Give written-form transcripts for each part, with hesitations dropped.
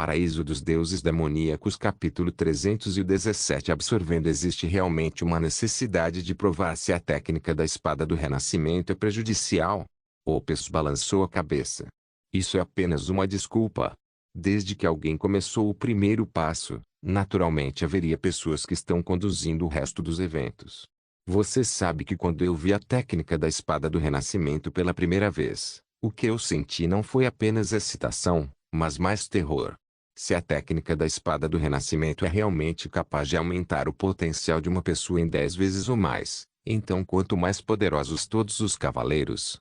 Paraíso dos Deuses Demoníacos capítulo 317 Absorvendo existe realmente uma necessidade de provar se a técnica da espada do renascimento é prejudicial? Opes balançou a cabeça. Isso é apenas uma desculpa. Desde que alguém começou o primeiro passo, naturalmente haveria pessoas que estão conduzindo o resto dos eventos. Você sabe que quando eu vi a técnica da espada do renascimento pela primeira vez, o que eu senti não foi apenas excitação, mas mais terror. Se a técnica da espada do renascimento é realmente capaz de aumentar o potencial de uma pessoa em 10 vezes ou mais, então quanto mais poderosos todos os cavaleiros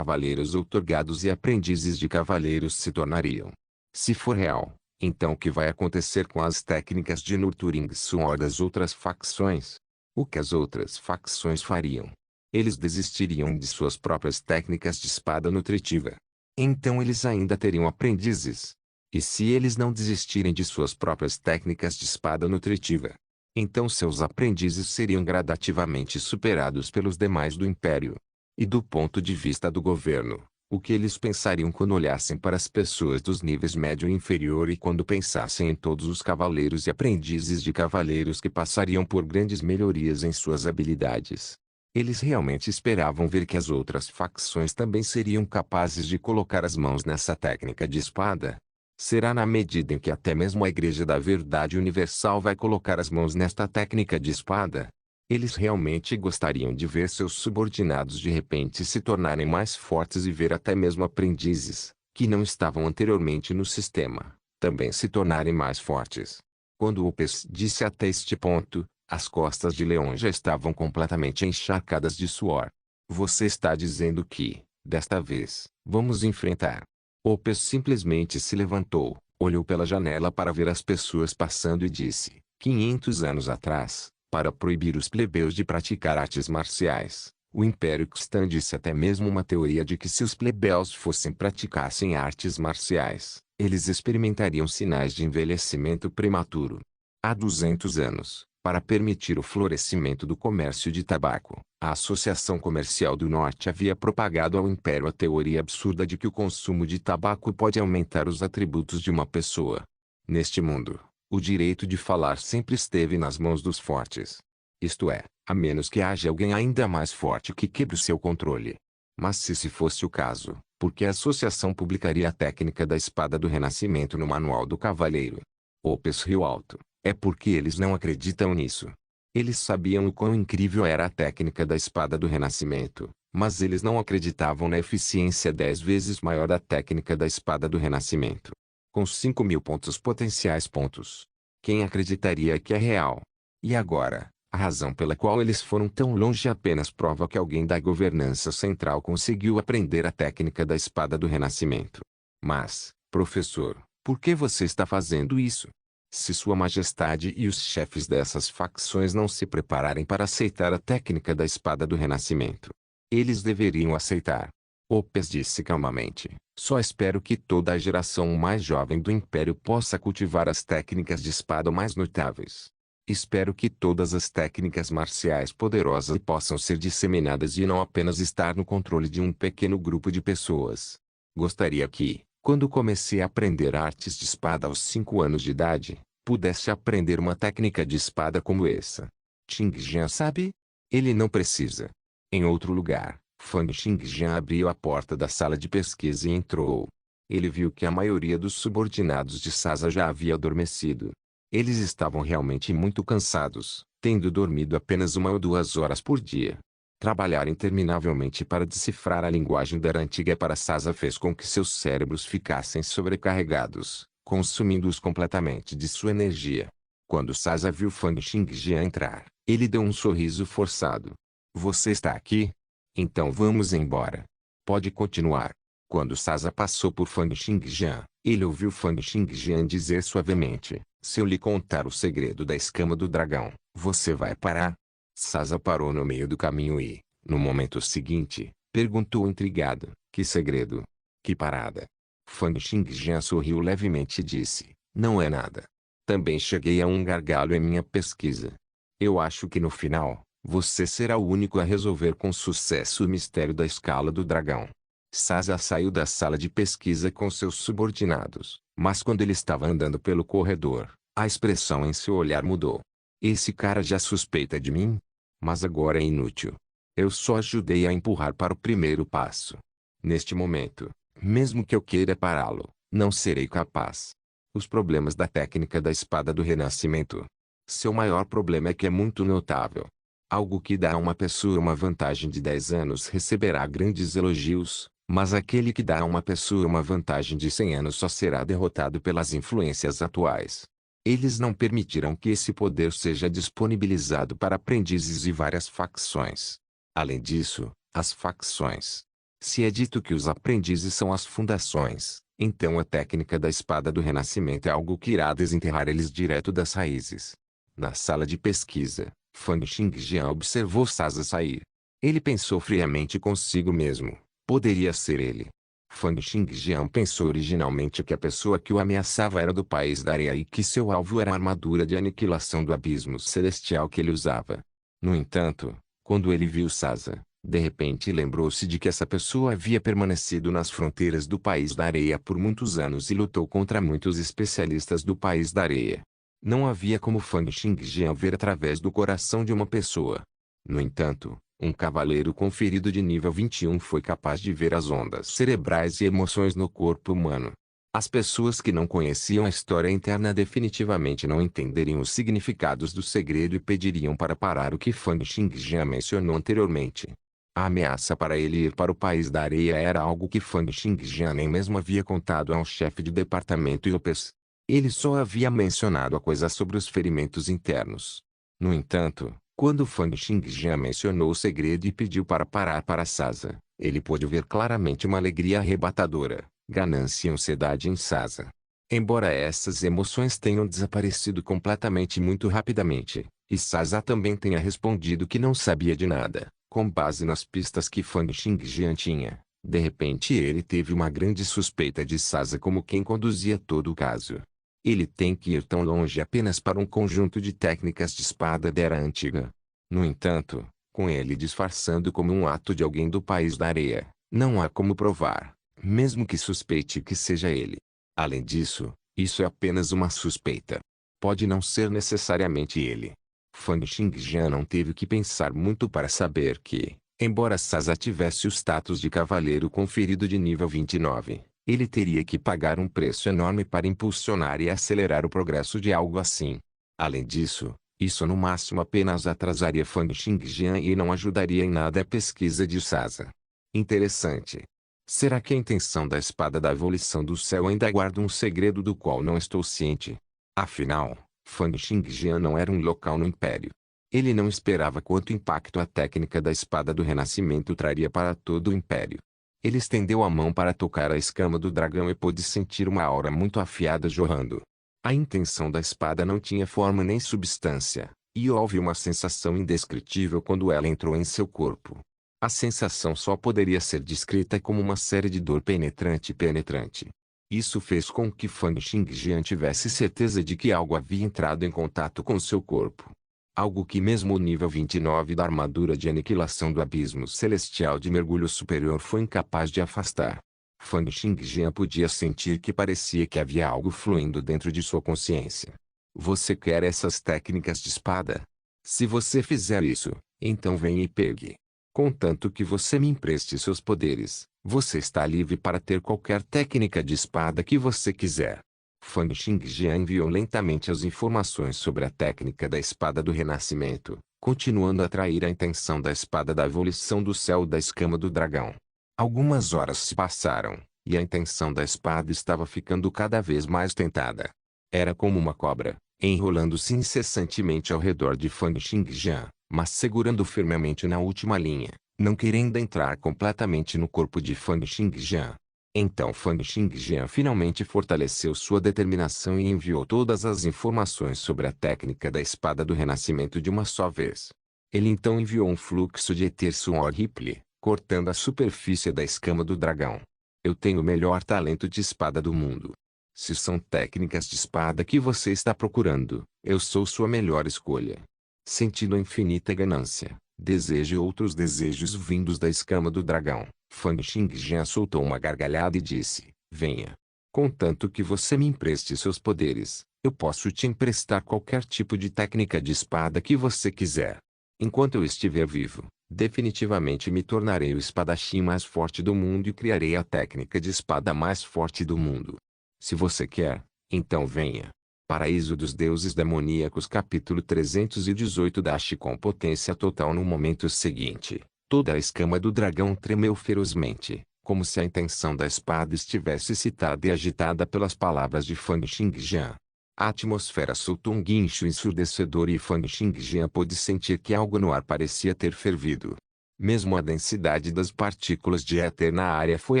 outorgados e aprendizes de cavaleiros se tornariam. Se for real, então o que vai acontecer com as técnicas de Nurturing Sword das outras facções? O que as outras facções fariam? Eles desistiriam de suas próprias técnicas de espada nutritiva. Então eles ainda teriam aprendizes. E se eles não desistirem de suas próprias técnicas de espada nutritiva, então seus aprendizes seriam gradativamente superados pelos demais do Império. E do ponto de vista do governo, o que eles pensariam quando olhassem para as pessoas dos níveis médio e inferior e quando pensassem em todos os cavaleiros e aprendizes de cavaleiros que passariam por grandes melhorias em suas habilidades? Eles realmente esperavam ver que as outras facções também seriam capazes de colocar as mãos nessa técnica de espada? Será na medida em que até mesmo a Igreja da Verdade Universal vai colocar as mãos nesta técnica de espada? Eles realmente gostariam de ver seus subordinados de repente se tornarem mais fortes e ver até mesmo aprendizes, que não estavam anteriormente no sistema, também se tornarem mais fortes. Quando Opes disse até este ponto, as costas de Leon já estavam completamente encharcadas de suor. Você está dizendo que, desta vez, vamos enfrentar? Opes simplesmente se levantou, olhou pela janela para ver as pessoas passando e disse, 500 anos atrás, para proibir os plebeus de praticar artes marciais, o Império expandisse até mesmo uma teoria de que se os plebeus praticassem artes marciais, eles experimentariam sinais de envelhecimento prematuro. Há 200 anos, para permitir o florescimento do comércio de tabaco, a Associação Comercial do Norte havia propagado ao Império a teoria absurda de que o consumo de tabaco pode aumentar os atributos de uma pessoa. Neste mundo, o direito de falar sempre esteve nas mãos dos fortes. Isto é, a menos que haja alguém ainda mais forte que quebre o seu controle. Mas se fosse o caso, por que a associação publicaria a técnica da espada do renascimento no manual do cavaleiro? Opes riu alto. É porque eles não acreditam nisso. Eles sabiam o quão incrível era a técnica da espada do renascimento, mas eles não acreditavam na eficiência 10 vezes maior da técnica da espada do renascimento. Com 5.000 pontos potenciais pontos. Quem acreditaria que é real? E agora, a razão pela qual eles foram tão longe apenas prova que alguém da governança central conseguiu aprender a técnica da espada do renascimento. Mas, professor, por que você está fazendo isso? Se Sua Majestade e os chefes dessas facções não se prepararem para aceitar a técnica da espada do renascimento, eles deveriam aceitar. Opes disse calmamente, só espero que toda a geração mais jovem do Império possa cultivar as técnicas de espada mais notáveis. Espero que todas as técnicas marciais poderosas possam ser disseminadas e não apenas estar no controle de um pequeno grupo de pessoas. Gostaria que, quando comecei a aprender artes de espada aos 5 anos de idade, pudesse aprender uma técnica de espada como essa. Xingjian sabe? Ele não precisa. Em outro lugar, Fang Xingjian abriu a porta da sala de pesquisa e entrou. Ele viu que a maioria dos subordinados de Sasa já havia adormecido. Eles estavam realmente muito cansados, tendo dormido apenas 1 ou 2 horas por dia. Trabalhar interminavelmente para decifrar a linguagem da antiga para Sasa fez com que seus cérebros ficassem sobrecarregados, consumindo-os completamente de sua energia. Quando Sasa viu Fang Xingjian entrar, ele deu um sorriso forçado. Você está aqui? Então vamos embora. Pode continuar. Quando Sasa passou por Fang Xingjian, ele ouviu Fang Xingjian dizer suavemente, se eu lhe contar o segredo da escama do dragão, você vai parar? Sasa parou no meio do caminho e, no momento seguinte, perguntou intrigado, que segredo? Que parada? Fang Xingjian sorriu levemente e disse, não é nada. Também cheguei a um gargalo em minha pesquisa. Eu acho que no final, você será o único a resolver com sucesso o mistério da escala do dragão. Sasa saiu da sala de pesquisa com seus subordinados, Mas quando ele estava andando pelo corredor, a expressão em seu olhar mudou. Esse cara já suspeita de mim? Mas agora é inútil. Eu só ajudei a empurrar para o primeiro passo. Neste momento, mesmo que eu queira pará-lo, não serei capaz. Os problemas da técnica da espada do Renascimento. Seu maior problema é que é muito notável. Algo que dá a uma pessoa uma vantagem de 10 anos receberá grandes elogios, mas aquele que dá a uma pessoa uma vantagem de 100 anos só será derrotado pelas influências atuais. Eles não permitirão que esse poder seja disponibilizado para aprendizes e várias facções. Além disso, as facções. Se é dito que os aprendizes são as fundações, então a técnica da espada do Renascimento é algo que irá desenterrar eles direto das raízes. Na sala de pesquisa, Fang Xingjian observou Sasa sair. Ele pensou friamente consigo mesmo. Poderia ser ele. Fang Xingjian pensou originalmente que a pessoa que o ameaçava era do país da areia e que seu alvo era a armadura de aniquilação do abismo celestial que ele usava. No entanto, quando ele viu Sasa, de repente lembrou-se de que essa pessoa havia permanecido nas fronteiras do país da areia por muitos anos e lutou contra muitos especialistas do país da areia. Não havia como Fang Xingjian ver através do coração de uma pessoa. No entanto, um cavaleiro conferido de nível 21 foi capaz de ver as ondas cerebrais e emoções no corpo humano. As pessoas que não conheciam a história interna definitivamente não entenderiam os significados do segredo e pediriam para parar o que Fang Xingjian mencionou anteriormente. A ameaça para ele ir para o país da areia era algo que Fang Xingjian nem mesmo havia contado ao chefe de departamento Yopes. Ele só havia mencionado a coisa sobre os ferimentos internos. No entanto, quando Fang Xingjian mencionou o segredo e pediu para parar para Sasa, ele pôde ver claramente uma alegria arrebatadora, ganância e ansiedade em Sasa. Embora essas emoções tenham desaparecido completamente muito rapidamente, e Sasa também tenha respondido que não sabia de nada, com base nas pistas que Fang Xingjian tinha, de repente ele teve uma grande suspeita de Sasa como quem conduzia todo o caso. Ele tem que ir tão longe apenas para um conjunto de técnicas de espada da era antiga. No entanto, com ele disfarçando como um ato de alguém do país da areia, não há como provar, mesmo que suspeite que seja ele. Além disso, isso é apenas uma suspeita. Pode não ser necessariamente ele. Fang Xingjian não teve que pensar muito para saber que, embora Sasa tivesse o status de cavaleiro conferido de nível 29, ele teria que pagar um preço enorme para impulsionar e acelerar o progresso de algo assim. Além disso, isso no máximo apenas atrasaria Fang Xingjian e não ajudaria em nada a pesquisa de Sasa. Interessante. Será que a intenção da espada da evolução do céu ainda guarda um segredo do qual não estou ciente? Afinal, Fang Xingjian não era um local no Império. Ele não esperava quanto impacto a técnica da espada do Renascimento traria para todo o Império. Ele estendeu a mão para tocar a escama do dragão e pôde sentir uma aura muito afiada jorrando. A intenção da espada não tinha forma nem substância, e houve uma sensação indescritível quando ela entrou em seu corpo. A sensação só poderia ser descrita como uma série de dor penetrante. Isso fez com que Fang Xingjian tivesse certeza de que algo havia entrado em contato com seu corpo. Algo que mesmo o nível 29 da armadura de aniquilação do abismo celestial de mergulho superior foi incapaz de afastar. Fang Xingjian podia sentir que parecia que havia algo fluindo dentro de sua consciência. Você quer essas técnicas de espada? Se você fizer isso, então venha e pegue. Contanto que você me empreste seus poderes, você está livre para ter qualquer técnica de espada que você quiser. Fang Xingjian enviou lentamente as informações sobre a técnica da espada do Renascimento, continuando a atrair a intenção da espada da evolução do céu da escama do dragão. Algumas horas se passaram, e a intenção da espada estava ficando cada vez mais tentada. Era como uma cobra, enrolando-se incessantemente ao redor de Fang Xingjian, mas segurando firmemente na última linha, não querendo entrar completamente no corpo de Fang Xingjian. Então Fang Xingjian finalmente fortaleceu sua determinação e enviou todas as informações sobre a técnica da espada do Renascimento de uma só vez. Ele então enviou um fluxo de Etersuon Ripple, cortando a superfície da escama do dragão. Eu tenho o melhor talento de espada do mundo. Se são técnicas de espada que você está procurando, eu sou sua melhor escolha. Sentindo a infinita ganância, desejo e outros desejos vindos da escama do dragão, Fang Xingjian soltou uma gargalhada e disse, venha. Contanto que você me empreste seus poderes, eu posso te emprestar qualquer tipo de técnica de espada que você quiser. Enquanto eu estiver vivo, definitivamente me tornarei o espadachim mais forte do mundo e criarei a técnica de espada mais forte do mundo. Se você quer, então venha. Paraíso dos Deuses Demoníacos capítulo 318 Dashi com potência total no momento seguinte. Toda a escama do dragão tremeu ferozmente, como se a intenção da espada estivesse excitada e agitada pelas palavras de Fang Xingjian. A atmosfera soltou um guincho ensurdecedor e Fang Xingjian pôde sentir que algo no ar parecia ter fervido. Mesmo a densidade das partículas de éter na área foi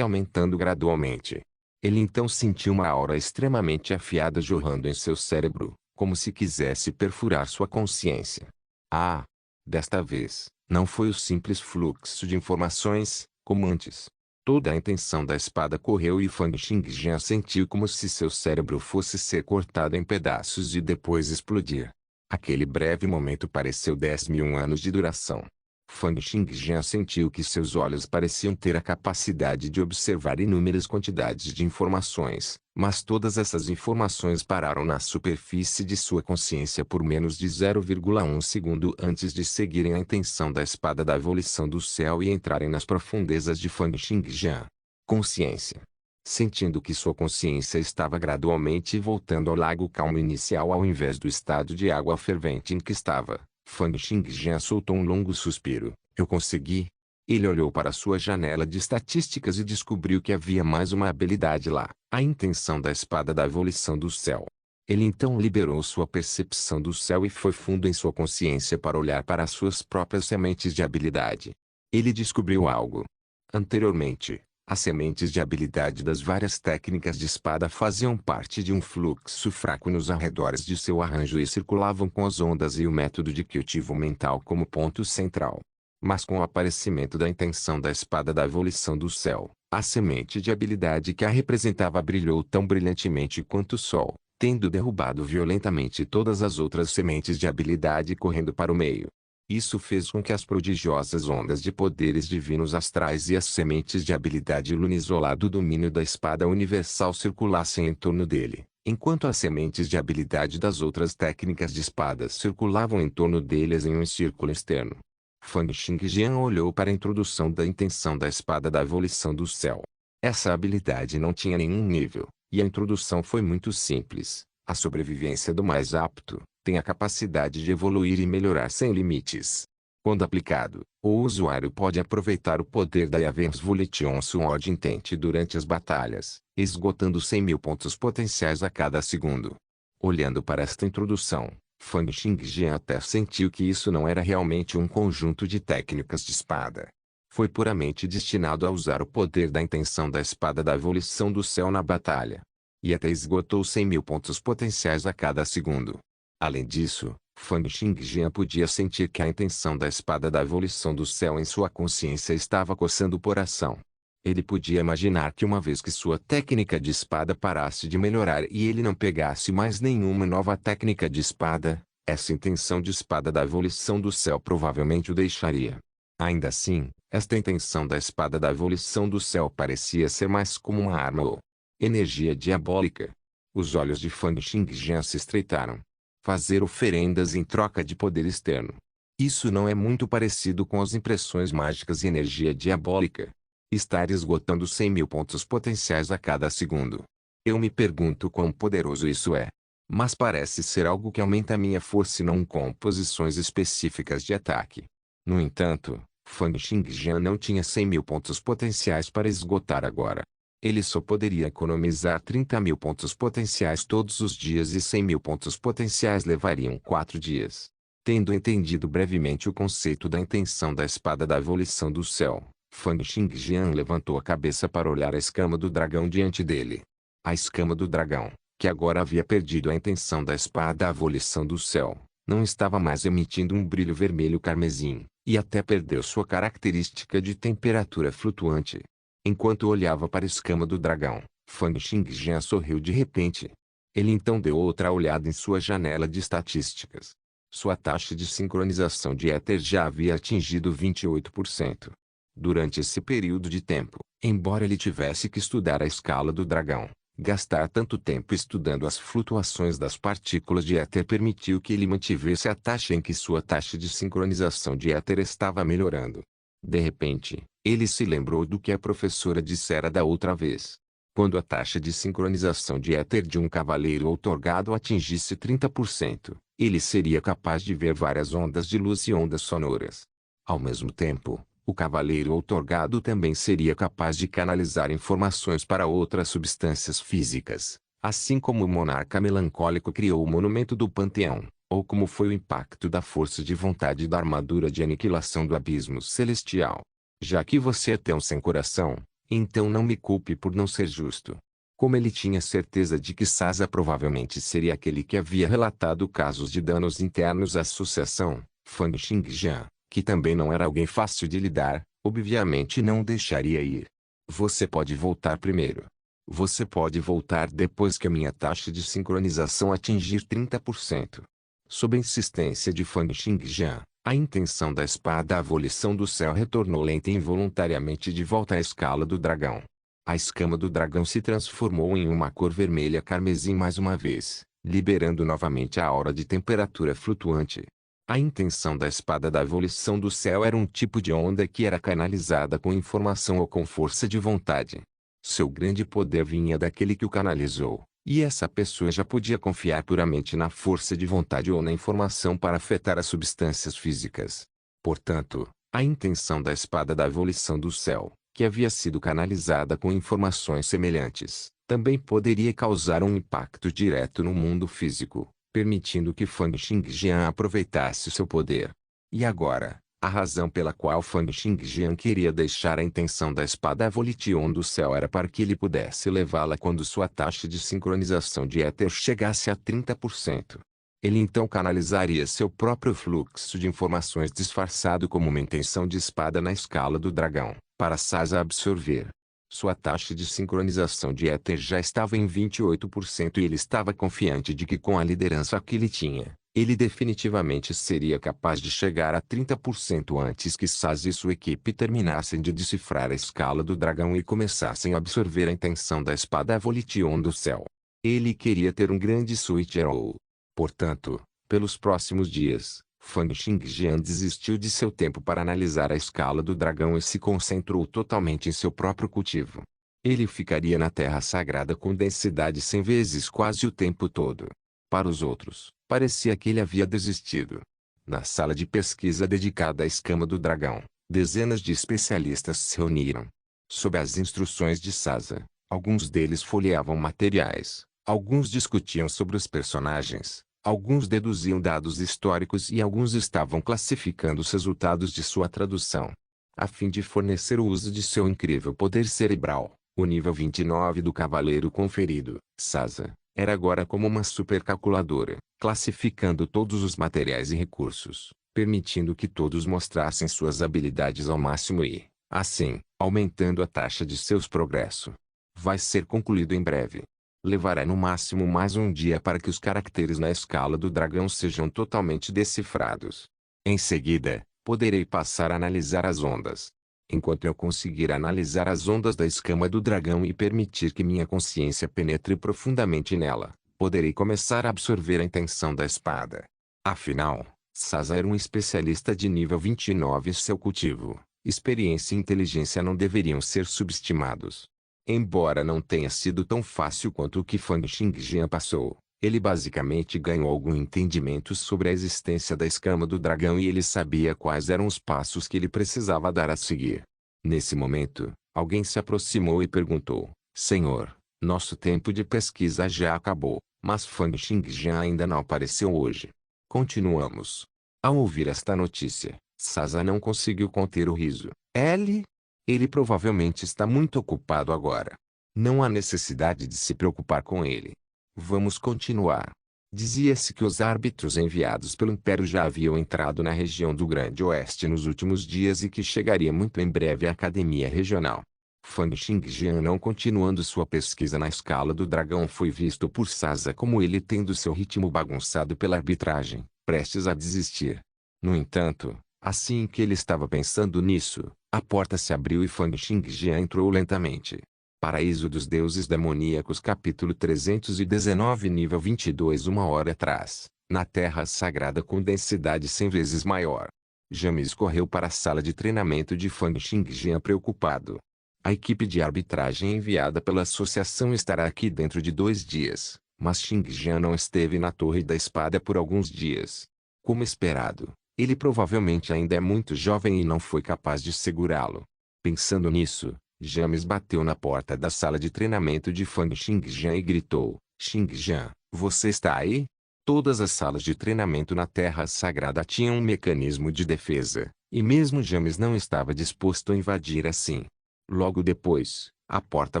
aumentando gradualmente. Ele então sentiu uma aura extremamente afiada jorrando em seu cérebro, como se quisesse perfurar sua consciência. Ah! Desta vez, não foi o simples fluxo de informações, como antes. Toda a intenção da espada correu e Fang Xingjian sentiu como se seu cérebro fosse ser cortado em pedaços e depois explodir. Aquele breve momento pareceu 10.000 anos de duração. Fang Xingjian sentiu que seus olhos pareciam ter a capacidade de observar inúmeras quantidades de informações, mas todas essas informações pararam na superfície de sua consciência por menos de 0,1 segundo antes de seguirem a intenção da espada da evolução do céu e entrarem nas profundezas de Fang Xingjian. Consciência. Sentindo que sua consciência estava gradualmente voltando ao lago calmo inicial ao invés do estado de água fervente em que estava, Fang Xingjian soltou um longo suspiro. Eu consegui. Ele olhou para sua janela de estatísticas e descobriu que havia mais uma habilidade lá, a intenção da espada da evolução do céu. Ele então liberou sua percepção do céu e foi fundo em sua consciência para olhar para as suas próprias sementes de habilidade. Ele descobriu algo. Anteriormente, as sementes de habilidade das várias técnicas de espada faziam parte de um fluxo fraco nos arredores de seu arranjo e circulavam com as ondas e o método de cultivo mental como ponto central. Mas com o aparecimento da intenção da espada da evolução do céu, a semente de habilidade que a representava brilhou tão brilhantemente quanto o sol, tendo derrubado violentamente todas as outras sementes de habilidade correndo para o meio. Isso fez com que as prodigiosas ondas de poderes divinos astrais e as sementes de habilidade lunisolar do domínio da espada universal circulassem em torno dele, enquanto as sementes de habilidade das outras técnicas de espadas circulavam em torno deles em um círculo externo. Fang Xingjian olhou para a introdução da intenção da espada da evolução do céu. Essa habilidade não tinha nenhum nível, e a introdução foi muito simples. A sobrevivência do mais apto tem a capacidade de evoluir e melhorar sem limites. Quando aplicado, o usuário pode aproveitar o poder da Yavensvolition Sword Intent durante as batalhas, esgotando 100.000 pontos potenciais a cada segundo. Olhando para esta introdução, Fang Xingjian até sentiu que isso não era realmente um conjunto de técnicas de espada. Foi puramente destinado a usar o poder da intenção da espada da evolução do céu na batalha. E até esgotou 100.000 pontos potenciais a cada segundo. Além disso, Fang Xingjian podia sentir que a intenção da espada da evolução do céu em sua consciência estava coçando o coração. Ele podia imaginar que uma vez que sua técnica de espada parasse de melhorar e ele não pegasse mais nenhuma nova técnica de espada, essa intenção de espada da evolução do céu provavelmente o deixaria. Ainda assim, esta intenção da espada da evolução do céu parecia ser mais como uma arma ou energia diabólica. Os olhos de Fang Xingjian se estreitaram. Fazer oferendas em troca de poder externo. Isso não é muito parecido com as impressões mágicas e energia diabólica. Estar esgotando 100.000 pontos potenciais a cada segundo. Eu me pergunto quão poderoso isso é. Mas parece ser algo que aumenta minha força e não com posições específicas de ataque. No entanto, Fang Xingjian não tinha 100.000 pontos potenciais para esgotar agora. Ele só poderia economizar 30.000 pontos potenciais todos os dias e 100.000 pontos potenciais levariam 4 dias. Tendo entendido brevemente o conceito da intenção da espada da evolução do céu, Fang Xingjian levantou a cabeça para olhar a escama do dragão diante dele. A escama do dragão, que agora havia perdido a intenção da espada da evolução do céu, não estava mais emitindo um brilho vermelho carmesim, e até perdeu sua característica de temperatura flutuante. Enquanto olhava para a escama do dragão, Fang Xingjian sorriu de repente. Ele então deu outra olhada em sua janela de estatísticas. Sua taxa de sincronização de éter já havia atingido 28%. Durante esse período de tempo, embora ele tivesse que estudar a escala do dragão, Gastar tanto tempo estudando as flutuações das partículas de éter permitiu que ele mantivesse a taxa em que sua taxa de sincronização de éter estava melhorando. De repente, ele se lembrou do que a professora dissera da outra vez. Quando a taxa de sincronização de éter de um cavaleiro outorgado atingisse 30%, ele seria capaz de ver várias ondas de luz e ondas sonoras. Ao mesmo tempo, o cavaleiro outorgado também seria capaz de canalizar informações para outras substâncias físicas, assim como o monarca melancólico criou o monumento do Panteão, ou como foi o impacto da força de vontade da armadura de aniquilação do abismo celestial. Já que você é tão sem coração, então não me culpe por não ser justo. Como ele tinha certeza de que Sasa provavelmente seria aquele que havia relatado casos de danos internos à associação, Fang Xingjian, que também não era alguém fácil de lidar, obviamente não o deixaria ir. Você pode voltar primeiro. Você pode voltar depois que a minha taxa de sincronização atingir 30%. Sob a insistência de Fang Xingjian, a intenção da espada Abolição do Céu retornou lenta e involuntariamente de volta à escala do dragão. A escama do dragão se transformou em uma cor vermelha carmesim mais uma vez, liberando novamente a aura de temperatura flutuante. A intenção da espada da Abolição do Céu era um tipo de onda que era canalizada com informação ou com força de vontade. Seu grande poder vinha daquele que o canalizou, e essa pessoa já podia confiar puramente na força de vontade ou na informação para afetar as substâncias físicas. Portanto, a intenção da espada da Abolição do Céu, que havia sido canalizada com informações semelhantes, também poderia causar um impacto direto no mundo físico, permitindo que Fang Xingjian aproveitasse seu poder. E agora, a razão pela qual Fang Xingjian queria deixar a intenção da espada Avolition do Céu era para que ele pudesse levá-la quando sua taxa de sincronização de éter chegasse a 30%. Ele então canalizaria seu próprio fluxo de informações disfarçado como uma intenção de espada na escala do dragão, para Sasa absorver. Sua taxa de sincronização de éter já estava em 28% e ele estava confiante de que com a liderança que ele tinha, ele definitivamente seria capaz de chegar a 30% antes que Sasa e sua equipe terminassem de decifrar a escala do dragão e começassem a absorver a intenção da espada Avolition do Céu. Ele queria ter um grande switch arrow. Portanto, pelos próximos dias, Fang Xingjian desistiu de seu tempo para analisar a escala do dragão e se concentrou totalmente em seu próprio cultivo. Ele ficaria na terra sagrada com densidade 100 vezes quase o tempo todo. Para os outros, parecia que ele havia desistido. Na sala de pesquisa dedicada à escama do dragão, dezenas de especialistas se reuniram. Sob as instruções de Sasa, alguns deles folheavam materiais, alguns discutiam sobre os personagens, alguns deduziam dados históricos e alguns estavam classificando os resultados de sua tradução. A fim de fornecer o uso de seu incrível poder cerebral, o nível 29 do cavaleiro conferido, Sasa, era agora como uma supercalculadora, classificando todos os materiais e recursos, permitindo que todos mostrassem suas habilidades ao máximo e, assim, aumentando a taxa de seus progressos. Vai ser concluído em breve. Levará no máximo mais um dia para que os caracteres na escala do dragão sejam totalmente decifrados. Em seguida, poderei passar a analisar as ondas. Enquanto eu conseguir analisar as ondas da escama do dragão e permitir que minha consciência penetre profundamente nela, poderei começar a absorver a intenção da espada. Afinal, Sasa era um especialista de nível 29 e seu cultivo, experiência e inteligência não deveriam ser subestimados. Embora não tenha sido tão fácil quanto o que Fang Xingjian passou, ele basicamente ganhou algum entendimento sobre a existência da escama do dragão e ele sabia quais eram os passos que ele precisava dar a seguir. Nesse momento, alguém se aproximou e perguntou: Senhor, nosso tempo de pesquisa já acabou, mas Fang Xingjian ainda não apareceu hoje. Continuamos. Ao ouvir esta notícia, Sasa não conseguiu conter o riso. Ele provavelmente está muito ocupado agora. Não há necessidade de se preocupar com ele. Vamos continuar. Dizia-se que os árbitros enviados pelo Império já haviam entrado na região do Grande Oeste nos últimos dias e que chegaria muito em breve à Academia Regional. Fang Xingjian, não continuando sua pesquisa na escala do dragão, foi visto por Sasa como ele tendo seu ritmo bagunçado pela arbitragem, prestes a desistir. No entanto, assim que ele estava pensando nisso, a porta se abriu e Fang Xingjian entrou lentamente. Paraíso dos Deuses Demoníacos capítulo 319 nível 22 Uma hora atrás, na Terra Sagrada com densidade 100 vezes maior. James correu para a sala de treinamento de Fang Xingjian preocupado. A equipe de arbitragem enviada pela associação estará aqui dentro de 2 dias, mas Xingjian não esteve na Torre da Espada por alguns dias. Como esperado, ele provavelmente ainda é muito jovem e não foi capaz de segurá-lo. Pensando nisso, James bateu na porta da sala de treinamento de Fang Xingjian e gritou, Xingjian, você está aí? Todas as salas de treinamento na Terra Sagrada tinham um mecanismo de defesa, e mesmo James não estava disposto a invadir assim. Logo depois, a porta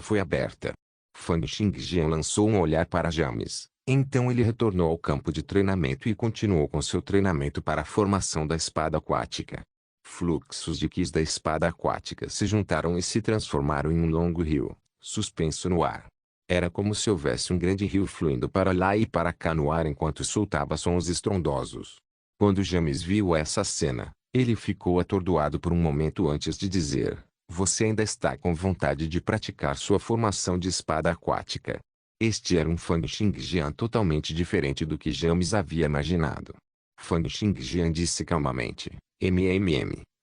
foi aberta. Fang Xingjian lançou um olhar para James, então ele retornou ao campo de treinamento e continuou com seu treinamento para a formação da espada aquática. Fluxos de quis da espada aquática se juntaram e se transformaram em um longo rio, suspenso no ar. Era como se houvesse um grande rio fluindo para lá e para cá no ar enquanto soltava sons estrondosos. Quando James viu essa cena, ele ficou atordoado por um momento antes de dizer, você ainda está com vontade de praticar sua formação de espada aquática. Este era um Fang Xingjian totalmente diferente do que James havia imaginado. Fang Xingjian disse calmamente,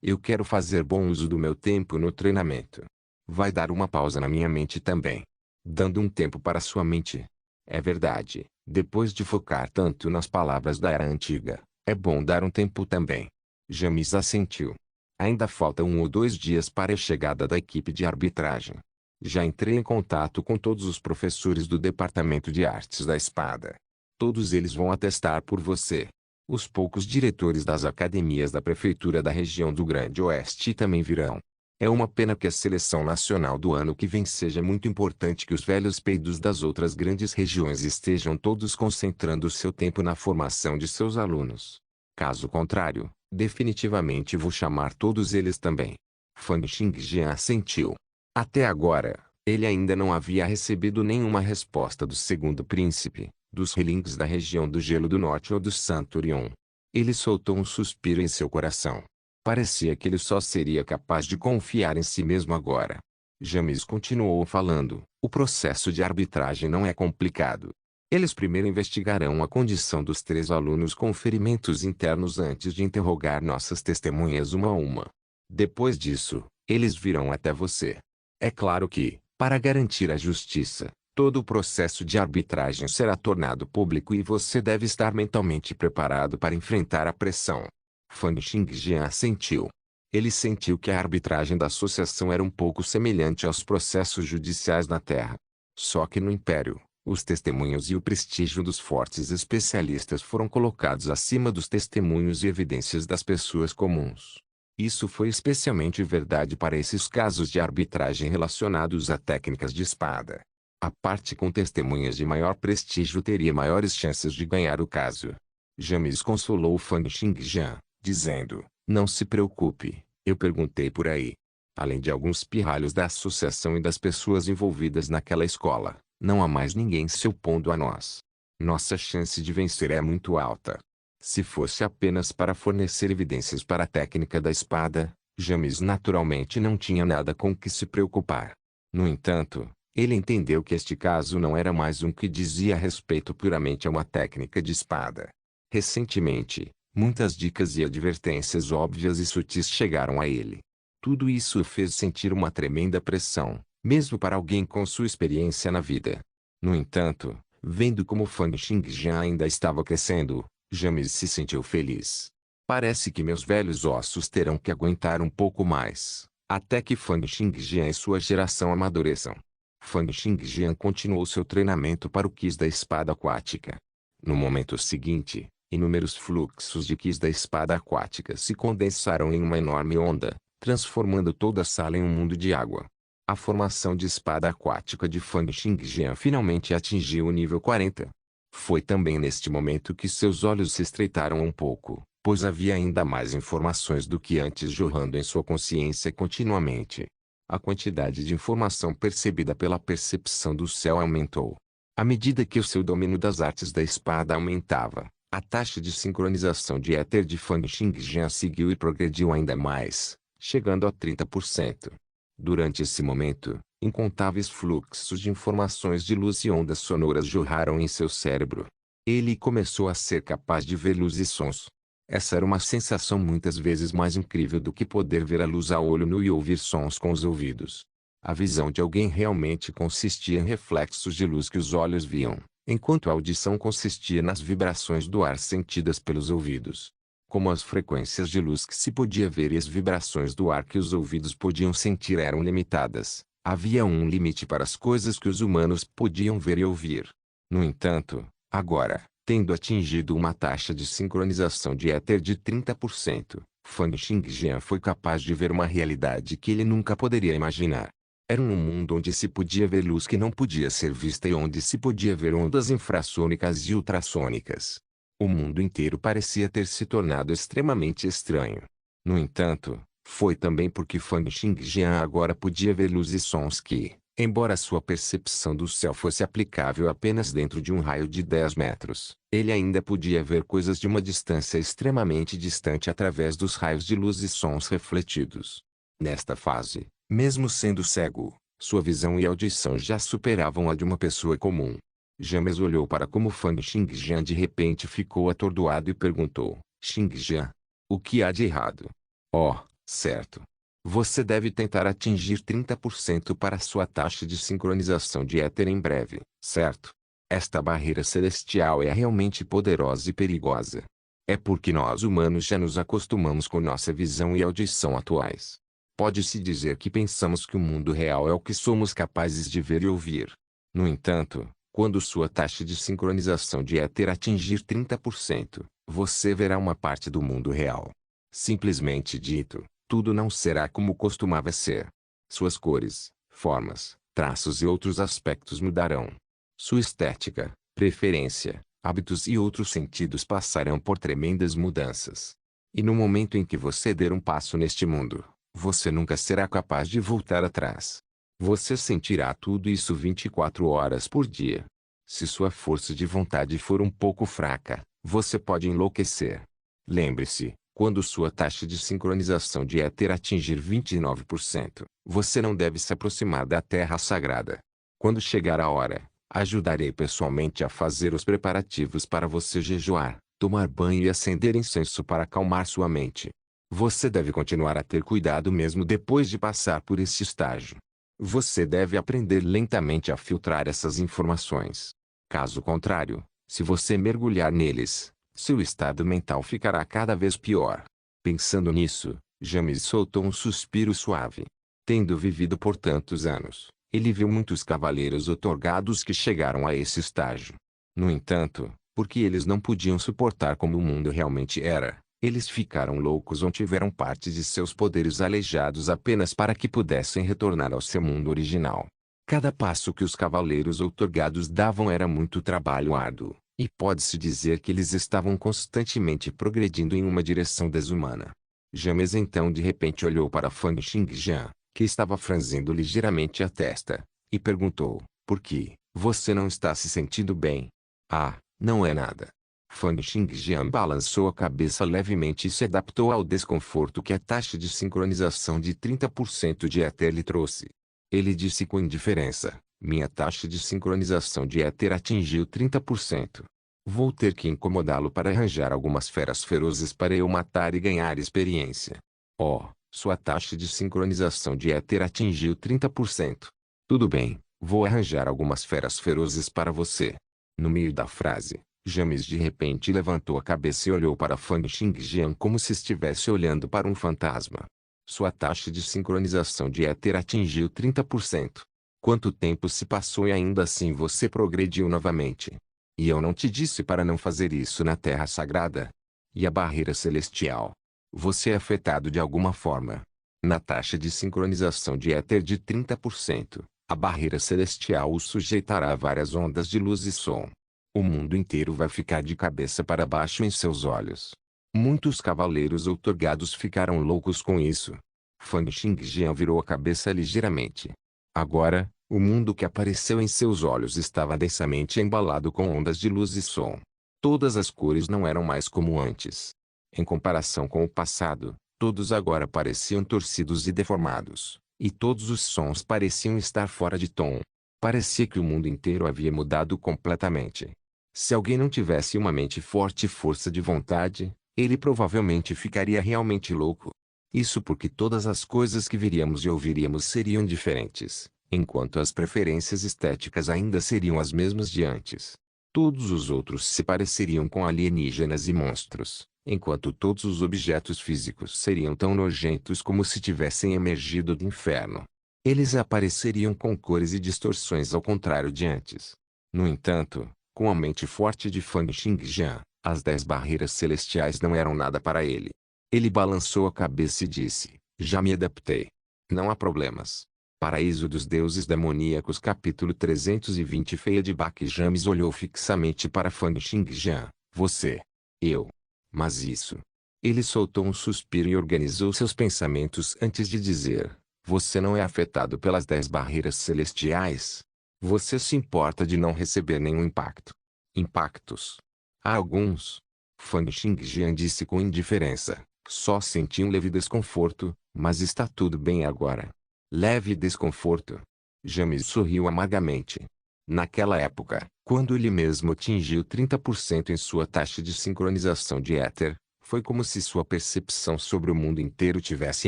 eu quero fazer bom uso do meu tempo no treinamento. Vai dar uma pausa na minha mente também. Dando um tempo para sua mente. É verdade, depois de focar tanto nas palavras da Era Antiga, é bom dar um tempo também. James assentiu. Ainda falta 1 ou 2 dias para a chegada da equipe de arbitragem. Já entrei em contato com todos os professores do Departamento de Artes da Espada. Todos eles vão atestar por você. Os poucos diretores das academias da prefeitura da região do Grande Oeste também virão. É uma pena que a seleção nacional do ano que vem seja muito importante que os velhos peidos das outras grandes regiões estejam todos concentrando seu tempo na formação de seus alunos. Caso contrário, definitivamente vou chamar todos eles também. Fang Xingjian assentiu. Até agora, ele ainda não havia recebido nenhuma resposta do segundo príncipe, dos Relings da região do Gelo do Norte ou do Santurion. Ele soltou um suspiro em seu coração. Parecia que ele só seria capaz de confiar em si mesmo agora. James continuou falando, o processo de arbitragem não é complicado. Eles primeiro investigarão a condição dos 3 alunos com ferimentos internos antes de interrogar nossas testemunhas uma a uma. Depois disso, eles virão até você. É claro que, para garantir a justiça, todo o processo de arbitragem será tornado público e você deve estar mentalmente preparado para enfrentar a pressão. Fang Xingjian assentiu. Ele sentiu que a arbitragem da associação era um pouco semelhante aos processos judiciais na Terra. Só que no Império, os testemunhos e o prestígio dos fortes especialistas foram colocados acima dos testemunhos e evidências das pessoas comuns. Isso foi especialmente verdade para esses casos de arbitragem relacionados a técnicas de espada. A parte com testemunhas de maior prestígio teria maiores chances de ganhar o caso. James consolou Fang Xingjian, dizendo, não se preocupe, eu perguntei por aí. Além de alguns pirralhos da associação e das pessoas envolvidas naquela escola, não há mais ninguém se opondo a nós. Nossa chance de vencer é muito alta. Se fosse apenas para fornecer evidências para a técnica da espada, James naturalmente não tinha nada com que se preocupar. No entanto, ele entendeu que este caso não era mais um que dizia respeito puramente a uma técnica de espada. Recentemente, muitas dicas e advertências óbvias e sutis chegaram a ele. Tudo isso o fez sentir uma tremenda pressão, mesmo para alguém com sua experiência na vida. No entanto, vendo como Fang Xingjian ainda estava crescendo, James se sentiu feliz. Parece que meus velhos ossos terão que aguentar um pouco mais, até que Fang Xingjian e sua geração amadureçam. Fang Xingjian continuou seu treinamento para o Qi da espada aquática. No momento seguinte, inúmeros fluxos de Qi da espada aquática se condensaram em uma enorme onda, transformando toda a sala em um mundo de água. A formação de espada aquática de Fang Xingjian finalmente atingiu o nível 40. Foi também neste momento que seus olhos se estreitaram um pouco, pois havia ainda mais informações do que antes jorrando em sua consciência continuamente. A quantidade de informação percebida pela percepção do céu aumentou. À medida que o seu domínio das artes da espada aumentava, a taxa de sincronização de éter de Fang Xingjian seguiu e progrediu ainda mais, chegando a 30%. Durante esse momento, Incontáveis fluxos de informações de luz e ondas sonoras jorraram em seu cérebro. Ele começou a ser capaz de ver luz e sons. Essa era uma sensação muitas vezes mais incrível do que poder ver a luz a olho nu e ouvir sons com os ouvidos. A visão de alguém realmente consistia em reflexos de luz que os olhos viam, enquanto a audição consistia nas vibrações do ar sentidas pelos ouvidos. Como as frequências de luz que se podia ver e as vibrações do ar que os ouvidos podiam sentir eram limitadas, havia um limite para as coisas que os humanos podiam ver e ouvir. No entanto, agora, tendo atingido uma taxa de sincronização de éter de 30%, Fang Xingjian foi capaz de ver uma realidade que ele nunca poderia imaginar. Era um mundo onde se podia ver luz que não podia ser vista e onde se podia ver ondas infrassônicas e ultrassônicas. O mundo inteiro parecia ter se tornado extremamente estranho. No entanto, foi também porque Fang Xingjian agora podia ver luz e sons que, embora sua percepção do céu fosse aplicável apenas dentro de um raio de 10 metros, ele ainda podia ver coisas de uma distância extremamente distante através dos raios de luz e sons refletidos. Nesta fase, mesmo sendo cego, sua visão e audição já superavam a de uma pessoa comum. James olhou para como Fang Xingjian de repente ficou atordoado e perguntou: Xingjian, o que há de errado? Oh, certo. Você deve tentar atingir 30% para sua taxa de sincronização de éter em breve, certo? Esta barreira celestial é realmente poderosa e perigosa. É porque nós humanos já nos acostumamos com nossa visão e audição atuais. Pode-se dizer que pensamos que o mundo real é o que somos capazes de ver e ouvir. No entanto, quando sua taxa de sincronização de éter atingir 30%, você verá uma parte do mundo real. Simplesmente dito, tudo não será como costumava ser. Suas cores, formas, traços e outros aspectos mudarão. Sua estética, preferência, hábitos e outros sentidos passarão por tremendas mudanças. E no momento em que você der um passo neste mundo, você nunca será capaz de voltar atrás. Você sentirá tudo isso 24 horas por dia. Se sua força de vontade for um pouco fraca, você pode enlouquecer. Lembre-se, quando sua taxa de sincronização de éter atingir 29%, você não deve se aproximar da Terra Sagrada. Quando chegar a hora, ajudarei pessoalmente a fazer os preparativos para você jejuar, tomar banho e acender incenso para acalmar sua mente. Você deve continuar a ter cuidado mesmo depois de passar por este estágio. Você deve aprender lentamente a filtrar essas informações. Caso contrário, se você mergulhar neles, seu estado mental ficará cada vez pior. Pensando nisso, James soltou um suspiro suave. Tendo vivido por tantos anos, ele viu muitos cavaleiros outorgados que chegaram a esse estágio. No entanto, porque eles não podiam suportar como o mundo realmente era, eles ficaram loucos ou tiveram parte de seus poderes aleijados apenas para que pudessem retornar ao seu mundo original. Cada passo que os cavaleiros outorgados davam era muito trabalho árduo, e pode-se dizer que eles estavam constantemente progredindo em uma direção desumana. James então de repente olhou para Fang Xingjian, que estava franzindo ligeiramente a testa, e perguntou: por que você não está se sentindo bem? Ah, não é nada. Fang Xingjian balançou a cabeça levemente e se adaptou ao desconforto que a taxa de sincronização de 30% de éter lhe trouxe. Ele disse com indiferença: minha taxa de sincronização de éter atingiu 30%. Vou ter que incomodá-lo para arranjar algumas feras ferozes para eu matar e ganhar experiência. Oh, sua taxa de sincronização de éter atingiu 30%. Tudo bem, vou arranjar algumas feras ferozes para você. No meio da frase, James de repente levantou a cabeça e olhou para Fang Xingjian como se estivesse olhando para um fantasma. Sua taxa de sincronização de éter atingiu 30%. Quanto tempo se passou e ainda assim você progrediu novamente? E eu não te disse para não fazer isso na Terra Sagrada? E a barreira celestial? Você é afetado de alguma forma. Na taxa de sincronização de éter de 30%, a barreira celestial o sujeitará a várias ondas de luz e som. O mundo inteiro vai ficar de cabeça para baixo em seus olhos. Muitos cavaleiros outorgados ficaram loucos com isso. Fang Xingjian virou a cabeça ligeiramente. Agora, o mundo que apareceu em seus olhos estava densamente embalado com ondas de luz e som. Todas as cores não eram mais como antes. Em comparação com o passado, todos agora pareciam torcidos e deformados, E todos os sons pareciam estar fora de tom. Parecia que o mundo inteiro havia mudado completamente. Se alguém não tivesse uma mente forte e força de vontade, ele provavelmente ficaria realmente louco. Isso porque todas as coisas que veríamos e ouviríamos seriam diferentes, enquanto as preferências estéticas ainda seriam as mesmas de antes. Todos os outros se pareceriam com alienígenas e monstros, enquanto todos os objetos físicos seriam tão nojentos como se tivessem emergido do inferno. Eles apareceriam com cores e distorções ao contrário de antes. No entanto, com a mente forte de Fang Xingjian, as 10 barreiras celestiais não eram nada para ele. Ele balançou a cabeça e disse: já me adaptei. Não há problemas. Paraíso dos Deuses Demoníacos capítulo 320 Feia de Bak James olhou fixamente para Fang Xingjian. Você. Eu. Mas isso. Ele soltou um suspiro e organizou seus pensamentos antes de dizer: você não é afetado pelas 10 barreiras celestiais? Você se importa de não receber nenhum impacto? Impactos? Há alguns. Fang Xingjian disse com indiferença. Só senti um leve desconforto, mas está tudo bem agora. Leve desconforto. James sorriu amargamente. Naquela época, quando ele mesmo atingiu 30% em sua taxa de sincronização de éter, foi como se sua percepção sobre o mundo inteiro tivesse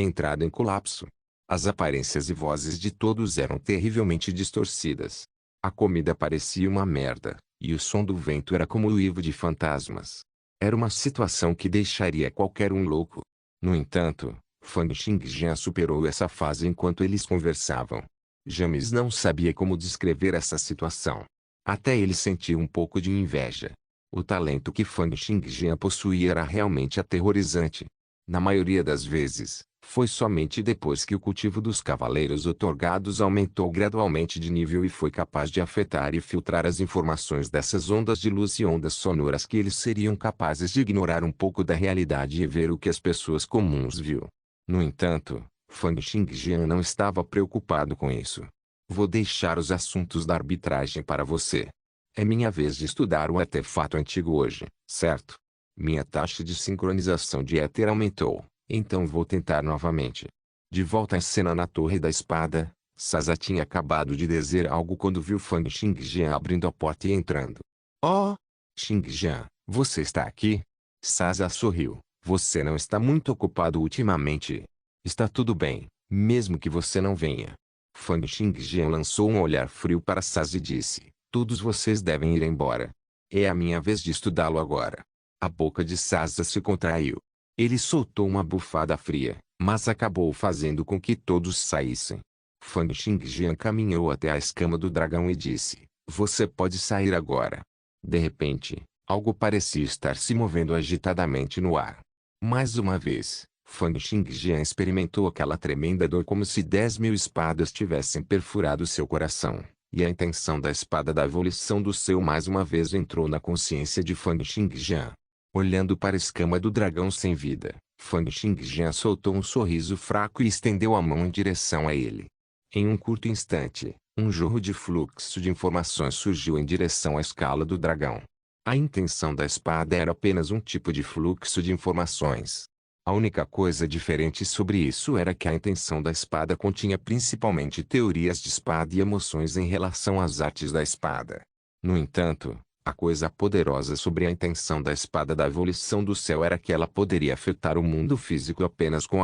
entrado em colapso. As aparências e vozes de todos eram terrivelmente distorcidas. A comida parecia uma merda, e o som do vento era como o uivo de fantasmas. Era uma situação que deixaria qualquer um louco. No entanto, Fang Xingjian superou essa fase enquanto eles conversavam. James não sabia como descrever essa situação. Até ele sentiu um pouco de inveja. O talento que Fang Xingjian possuía era realmente aterrorizante. Na maioria das vezes, foi somente depois que o cultivo dos cavaleiros otorgados aumentou gradualmente de nível e foi capaz de afetar e filtrar as informações dessas ondas de luz e ondas sonoras que eles seriam capazes de ignorar um pouco da realidade e ver o que as pessoas comuns viam. No entanto, Fang Xingjian não estava preocupado com isso. Vou deixar os assuntos da arbitragem para você. É minha vez de estudar o artefato antigo hoje, certo? Minha taxa de sincronização de éter aumentou, então vou tentar novamente. De volta à cena na Torre da Espada, Sasa tinha acabado de dizer algo quando viu Fang Xingjian abrindo a porta e entrando. Oh! Xingjian, você está aqui? Sasa sorriu. Você não está muito ocupado ultimamente. Está tudo bem, mesmo que você não venha. Fang Xingjian lançou um olhar frio para Sasa e disse: todos vocês devem ir embora. É a minha vez de estudá-lo agora. A boca de Sasa se contraiu. Ele soltou uma bufada fria, mas acabou fazendo com que todos saíssem. Fang Xingjian caminhou até a escama do dragão e disse: você pode sair agora. De repente, algo parecia estar se movendo agitadamente no ar. Mais uma vez, Fang Xingjian experimentou aquela tremenda dor como se 10.000 espadas tivessem perfurado seu coração, e a intenção da espada da evolução do seu mais uma vez entrou na consciência de Fang Xingjian. Olhando para a escama do dragão sem vida, Fang Xingjian soltou um sorriso fraco e estendeu a mão em direção a ele. Em um curto instante, um jorro de fluxo de informações surgiu em direção à escala do dragão. A intenção da espada era apenas um tipo de fluxo de informações. A única coisa diferente sobre isso era que a intenção da espada continha principalmente teorias de espada e emoções em relação às artes da espada. No entanto, a coisa poderosa sobre a intenção da espada da evolução do céu era que ela poderia afetar o mundo físico apenas com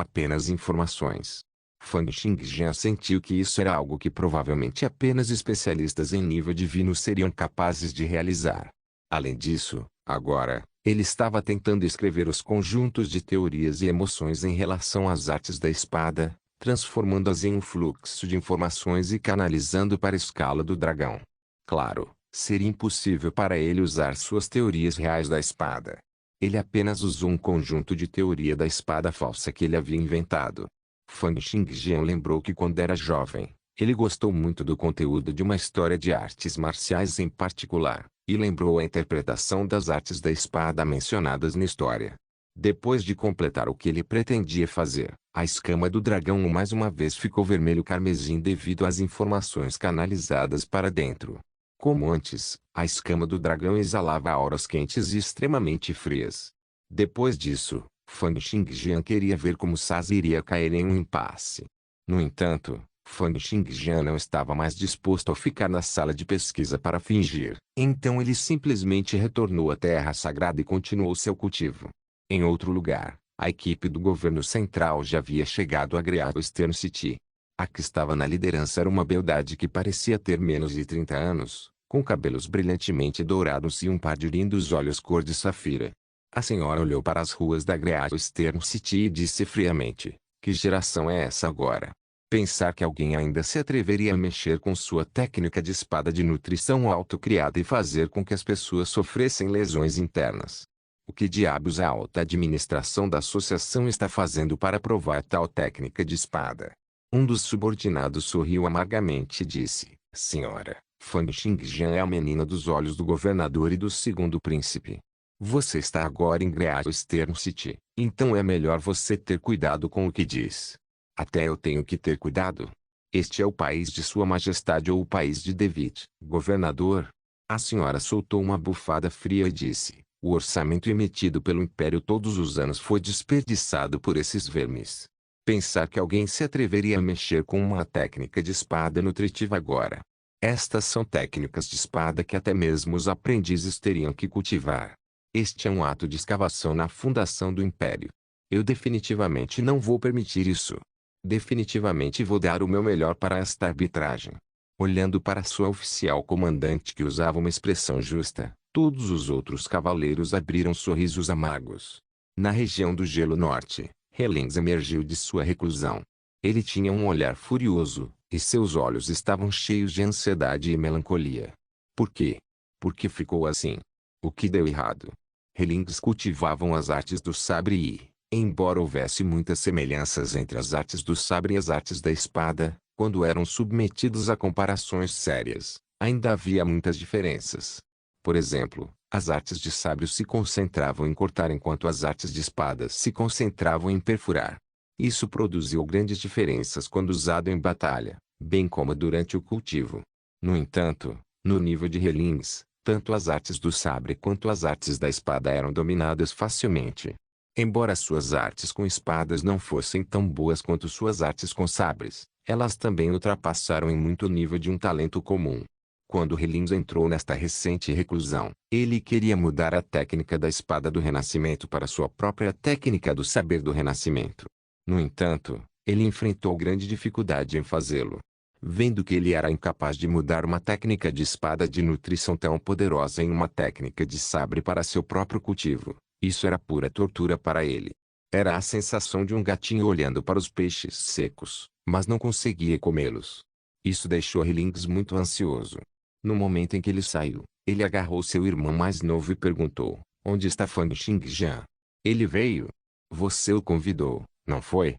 informações. Fang Xingjian sentiu que isso era algo que provavelmente apenas especialistas em nível divino seriam capazes de realizar. Além disso, agora, ele estava tentando escrever os conjuntos de teorias e emoções em relação às artes da espada, transformando-as em um fluxo de informações e canalizando para a escala do dragão. Claro, seria impossível para ele usar suas teorias reais da espada. Ele apenas usou um conjunto de teoria da espada falsa que ele havia inventado. Fang Xingjian lembrou que quando era jovem, ele gostou muito do conteúdo de uma história de artes marciais em particular, e lembrou a interpretação das artes da espada mencionadas na história. Depois de completar o que ele pretendia fazer, a escama do dragão mais uma vez ficou vermelho carmesim devido às informações canalizadas para dentro. Como antes, a escama do dragão exalava auras quentes e extremamente frias. Depois disso, Fang Xingjian queria ver como Sasa iria cair em um impasse. No entanto, Fang Xingjian não estava mais disposto a ficar na sala de pesquisa para fingir. Então ele simplesmente retornou à Terra Sagrada e continuou seu cultivo. Em outro lugar, a equipe do governo central já havia chegado a Great Stern City. A que estava na liderança era uma beldade que parecia ter menos de 30 anos, com cabelos brilhantemente dourados e um par de lindos olhos cor de safira. A senhora olhou para as ruas da Great Stern City e disse friamente: "Que geração é essa agora? Pensar que alguém ainda se atreveria a mexer com sua técnica de espada de nutrição autocriada e fazer com que as pessoas sofressem lesões internas. O que diabos a alta administração da associação está fazendo para provar tal técnica de espada?" Um dos subordinados sorriu amargamente e disse: "Senhora, Fang Xingjian é a menina dos olhos do governador e do segundo príncipe. Você está agora em Great Stern City, então é melhor você ter cuidado com o que diz." "Até eu tenho que ter cuidado? Este é o país de Sua Majestade ou o país de David, governador?" A senhora soltou uma bufada fria e disse: "O orçamento emitido pelo Império todos os anos foi desperdiçado por esses vermes. Pensar que alguém se atreveria a mexer com uma técnica de espada nutritiva agora. Estas são técnicas de espada que até mesmo os aprendizes teriam que cultivar. Este é um ato de escavação na fundação do Império. Eu definitivamente não vou permitir isso. Definitivamente vou dar o meu melhor para esta arbitragem." Olhando para sua oficial comandante que usava uma expressão justa, todos os outros cavaleiros abriram sorrisos amargos. Na região do Gelo Norte, Helings emergiu de sua reclusão. Ele tinha um olhar furioso, e seus olhos estavam cheios de ansiedade e melancolia. Por quê? Por que ficou assim? O que deu errado? Helings cultivavam as artes do sabre e, embora houvesse muitas semelhanças entre as artes do sabre e as artes da espada, quando eram submetidos a comparações sérias, ainda havia muitas diferenças. Por exemplo, as artes de sabre se concentravam em cortar enquanto as artes de espadas se concentravam em perfurar. Isso produziu grandes diferenças quando usado em batalha, bem como durante o cultivo. No entanto, no nível de Helings, tanto as artes do sabre quanto as artes da espada eram dominadas facilmente. Embora suas artes com espadas não fossem tão boas quanto suas artes com sabres, elas também ultrapassaram em muito o nível de um talento comum. Quando Helings entrou nesta recente reclusão, ele queria mudar a técnica da espada do Renascimento para sua própria técnica do saber do Renascimento. No entanto, ele enfrentou grande dificuldade em fazê-lo. Vendo que ele era incapaz de mudar uma técnica de espada de nutrição tão poderosa em uma técnica de sabre para seu próprio cultivo, isso era pura tortura para ele. Era a sensação de um gatinho olhando para os peixes secos, mas não conseguia comê-los. Isso deixou Helings muito ansioso. No momento em que ele saiu, ele agarrou seu irmão mais novo e perguntou: "Onde está Fang Xingjian? Ele veio? Você o convidou, não foi?"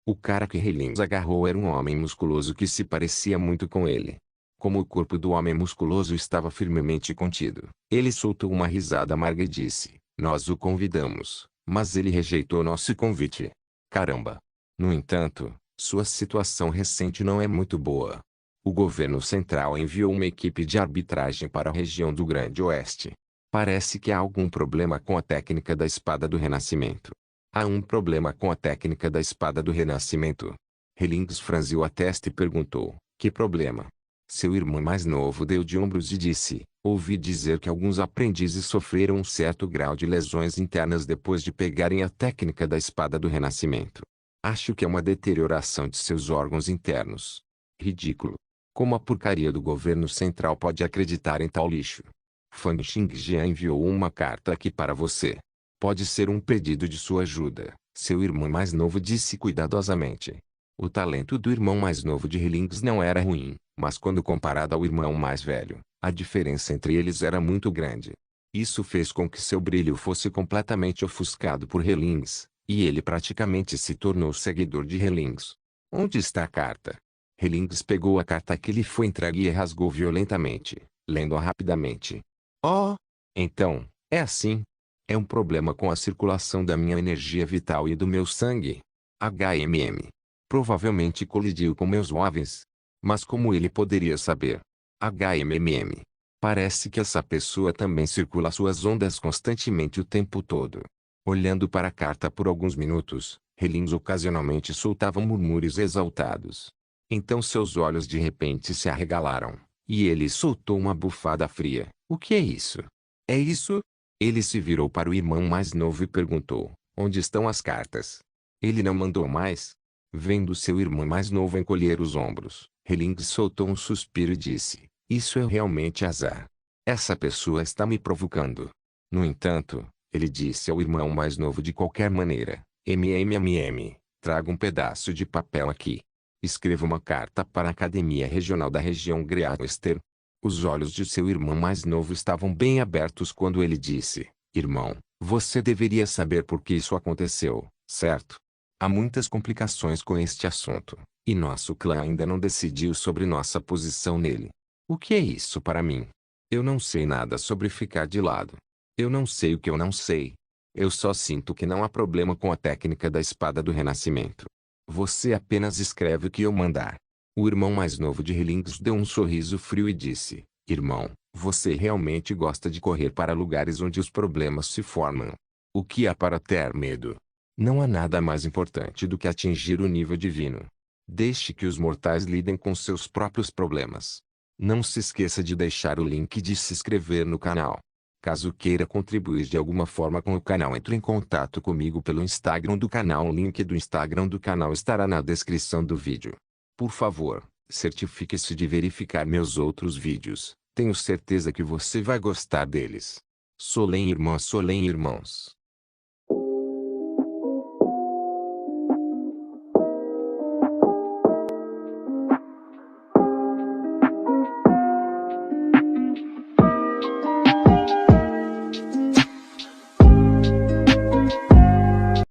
O cara que Helings agarrou era um homem musculoso que se parecia muito com ele. Como o corpo do homem musculoso estava firmemente contido, ele soltou uma risada amarga e disse: "Nós o convidamos, mas ele rejeitou nosso convite. Caramba!" No entanto, sua situação recente não é muito boa. O governo central enviou uma equipe de arbitragem para a região do Grande Oeste. Parece que há algum problema com a técnica da espada do Renascimento. Há um problema com a técnica da espada do Renascimento. Helings franziu a testa e perguntou: "Que problema?" Seu irmão mais novo deu de ombros e disse: "Ouvi dizer que alguns aprendizes sofreram um certo grau de lesões internas depois de pegarem a técnica da espada do Renascimento. Acho que é uma deterioração de seus órgãos internos. Ridículo. Como a porcaria do governo central pode acreditar em tal lixo? Fang Xingjian enviou uma carta aqui para você. Pode ser um pedido de sua ajuda", seu irmão mais novo disse cuidadosamente. O talento do irmão mais novo de Helings não era ruim, mas quando comparado ao irmão mais velho, a diferença entre eles era muito grande. Isso fez com que seu brilho fosse completamente ofuscado por Helings, e ele praticamente se tornou seguidor de Helings. "Onde está a carta?" Helings pegou a carta que lhe foi entregue e rasgou violentamente, lendo-a rapidamente. "Oh! Então, é assim? É um problema com a circulação da minha energia vital e do meu sangue. HMM. Provavelmente colidiu com meus móveis. Mas como ele poderia saber? HMM. Parece que essa pessoa também circula suas ondas constantemente o tempo todo." Olhando para a carta por alguns minutos, Relings ocasionalmente soltavam murmúrios exaltados. Então seus olhos de repente se arregalaram, e ele soltou uma bufada fria. O que é isso? É isso? Ele se virou para o irmão mais novo e perguntou, onde estão as cartas? Ele não mandou mais? Vendo seu irmão mais novo encolher os ombros, Relings soltou um suspiro e disse, isso é realmente azar. Essa pessoa está me provocando. No entanto, ele disse ao irmão mais novo de qualquer maneira, traga um pedaço de papel aqui. Escreva uma carta para a Academia Regional da região Great Western. Os olhos de seu irmão mais novo estavam bem abertos quando ele disse, irmão, você deveria saber por que isso aconteceu, certo? Há muitas complicações com este assunto, e nosso clã ainda não decidiu sobre nossa posição nele. O que é isso para mim? Eu não sei nada sobre ficar de lado. Eu não sei o que eu não sei. Eu só sinto que não há problema com a técnica da espada do renascimento. Você apenas escreve o que eu mandar. O irmão mais novo de Relings deu um sorriso frio e disse, irmão, você realmente gosta de correr para lugares onde os problemas se formam. O que há para ter medo? Não há nada mais importante do que atingir o nível divino. Deixe que os mortais lidem com seus próprios problemas. Não se esqueça de deixar o link de se inscrever no canal. Caso queira contribuir de alguma forma com o canal, entre em contato comigo pelo Instagram do canal. O link do Instagram do canal estará na descrição do vídeo. Por favor, certifique-se de verificar meus outros vídeos. Tenho certeza que você vai gostar deles. Solem irmãos.